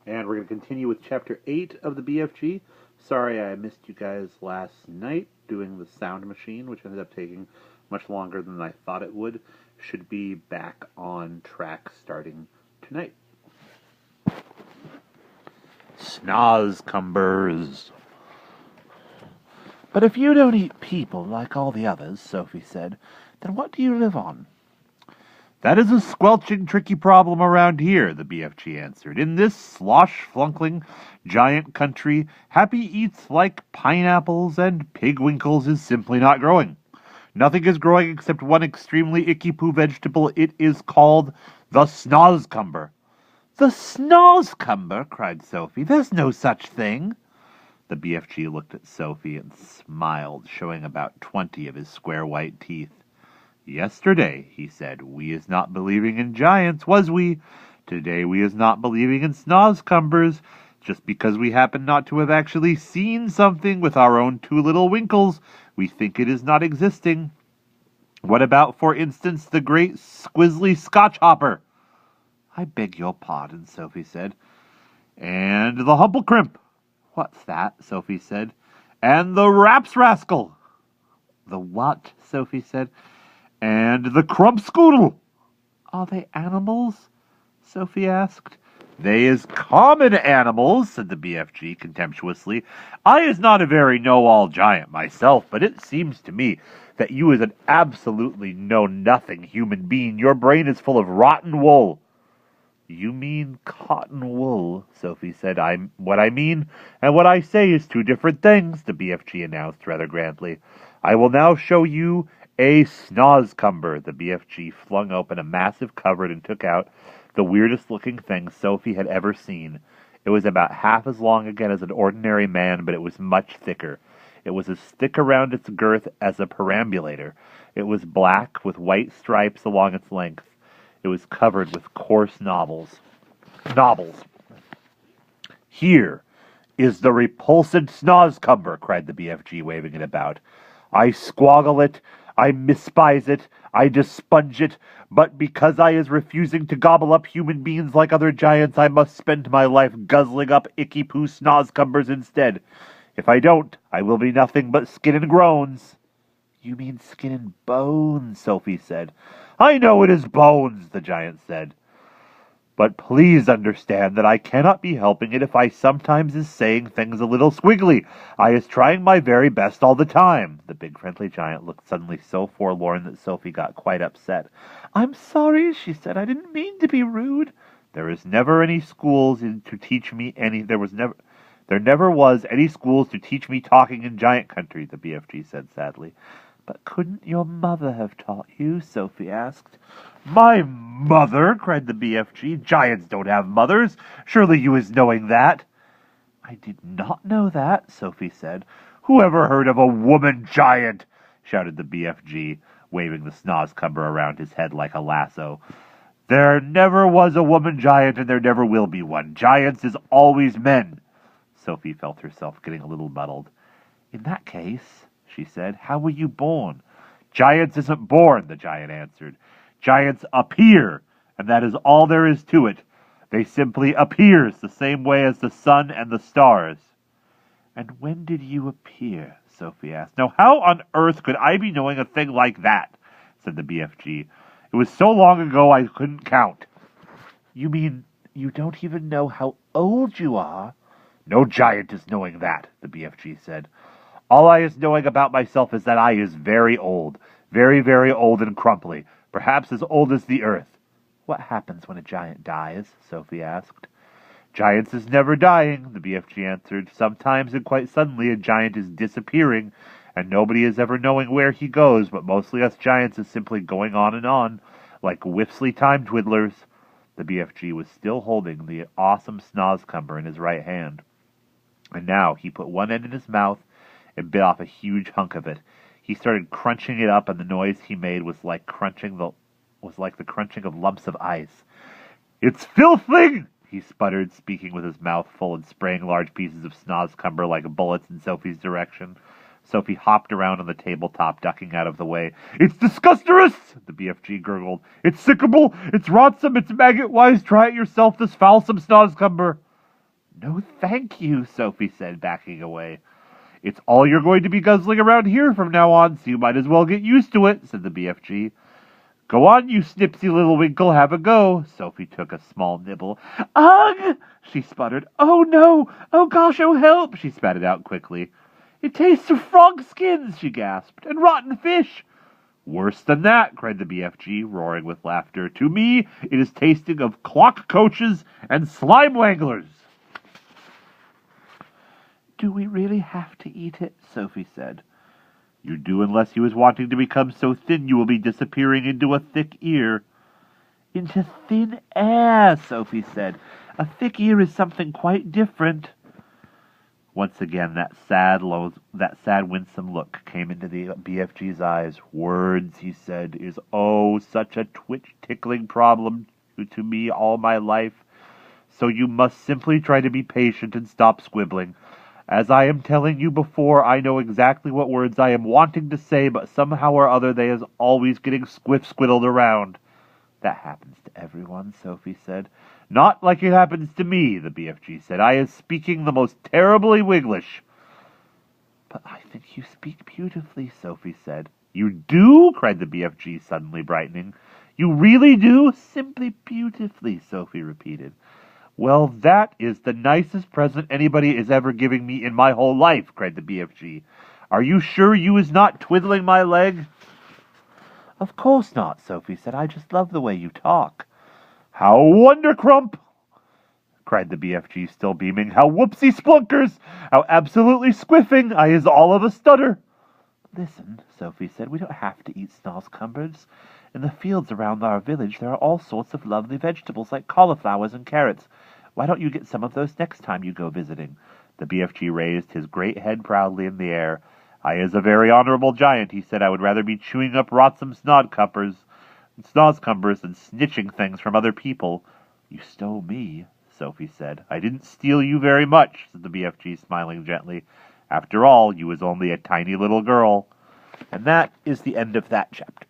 And we're going to continue with Chapter 8 of the BFG. Sorry I missed you guys last night doing the sound machine, which ended up taking much longer than I thought it would. Should be back on track starting tonight. Snozcumbers. But if you don't eat people like all the others, Sophie said, then what do you live on? That is a squelching, tricky problem around here, the BFG answered. In this slosh-flunkling giant country, Happy eats like pineapples, and Pigwinkles is simply not growing. Nothing is growing except one extremely icky-poo vegetable. It is called the Snozcumber. The Snozcumber, cried Sophie. There's no such thing. The BFG looked at Sophie and smiled, showing about 20 of his square white teeth. Yesterday, he said, we is not believing in giants, was we? Today we is not believing in Snozcumbers. Just because we happen not to have actually seen something with our own two little winkles, we think it is not existing. What about, for instance, the great squizzly Scotch hopper? I beg your pardon, Sophie said. And the Humplecrimp. What's that? Sophie said. And the Raps Rascal. The what? Sophie said. And the Crumpscoodle. Are they animals? Sophie asked. They is common animals, said the BFG contemptuously. I is not a very know-all giant myself, but it seems to me that you is an absolutely know-nothing human being. Your brain is full of rotten wool. You mean cotton wool, Sophie said. What I mean and what I say is two different things, the BFG announced rather grandly. I will now show you a Snozcumber. The BFG flung open a massive cupboard and took out the weirdest-looking thing Sophie had ever seen. It was about half as long again as an ordinary man, but it was much thicker. It was as thick around its girth as a perambulator. It was black, with white stripes along its length. It was covered with coarse novels. Here is the repulsed Snozcumber, cried the BFG, waving it about. I squoggle it, I mispise it, I desponge it, but because I is refusing to gobble up human beings like other giants, I must spend my life guzzling up icky-poo Snozcumbers instead. If I don't, I will be nothing but skin and groans. You mean skin and bones, Sophie said. I know it is bones, the giant said. But please understand that I cannot be helping it if I sometimes is saying things a little squiggly. I is trying my very best all the time. The big friendly giant looked suddenly so forlorn that Sophie got quite upset. I'm sorry, she said. I didn't mean to be rude. There never was any schools to teach me talking in giant country, the BFG said sadly. But couldn't your mother have taught you? Sophie asked. My mother? Cried the BFG. Giants don't have mothers. Surely you is knowing that. I did not know that, Sophie said. Who ever heard of a woman giant? Shouted the BFG, waving the Snozcumber around his head like a lasso. There never was a woman giant, and there never will be one. Giants is always men. Sophie felt herself getting a little muddled. In that case, she said, how were you born? Giants isn't born, the giant answered. Giants appear, and that is all there is to it. They simply appears the same way as the sun and the stars. And when did you appear? Sophie asked. Now, how on earth could I be knowing a thing like that? Said the BFG. It was so long ago I couldn't count. You mean you don't even know how old you are? No giant is knowing that, the BFG said. All I is knowing about myself is that I is very old. Very, very old and crumply. Perhaps as old as the earth. What happens when a giant dies? Sophie asked. Giants is never dying, the BFG answered. Sometimes and quite suddenly a giant is disappearing, and nobody is ever knowing where he goes, but mostly us giants is simply going on, like whiffsly time twiddlers. The BFG was still holding the awesome Snozcumber in his right hand. And now he put one end in his mouth and bit off a huge hunk of it. He started crunching it up, and the noise he made was like the crunching of lumps of ice. It's filthing, he sputtered, speaking with his mouth full and spraying large pieces of Snozcumber like bullets in Sophie's direction. Sophie hopped around on the tabletop, ducking out of the way. It's disgusterous, the BFG gurgled. It's sickable, it's rotsome, it's maggot-wise. Try it yourself, this foulsome Snozcumber. No, thank you, Sophie said, backing away. It's all you're going to be guzzling around here from now on, so you might as well get used to it, said the BFG. Go on, you snipsy little winkle, have a go. Sophie took a small nibble. Ugh! She sputtered. Oh no! Oh gosh, oh help! She spat it out quickly. It tastes of frog skins, she gasped, and rotten fish. Worse than that, cried the BFG, roaring with laughter. To me, it is tasting of clock coaches and slime wanglers. Do we really have to eat it? Sophie said. You do unless he was wanting to become so thin you will be disappearing into a thick ear. Into thin air, Sophie said. A thick ear is something quite different. Once again, that sad, winsome look came into the BFG's eyes. Words, he said, is such a tickling problem to me all my life. So you must simply try to be patient and stop squibbling. As I am telling you before, I know exactly what words I am wanting to say, but somehow or other they is always getting squiddled around. That happens to everyone, Sophie said. Not like it happens to me, the BFG said. I is speaking the most terribly Wiglish. But I think you speak beautifully, Sophie said. You do? Cried the BFG, suddenly brightening. You really do? Simply beautifully, Sophie repeated. Well, that is the nicest present anybody is ever giving me in my whole life, cried the BFG. Are you sure you is not twiddling my leg? Of course not, Sophie said. I just love the way you talk. How wondercrump! Cried the BFG, still beaming. How whoopsie splunkers! How absolutely squiffing! I is all of a stutter. Listen, Sophie said, we don't have to eat snozcumbers. In the fields around our village there are all sorts of lovely vegetables like cauliflowers and carrots. Why don't you get some of those next time you go visiting? The BFG raised his great head proudly in the air. I is a very honorable giant, he said. I would rather be chewing up rotsome snozcumbers and snitching things from other people. You stole me, Sophie said. I didn't steal you very much, said the BFG, smiling gently. After all, you was only a tiny little girl. And that is the end of that chapter.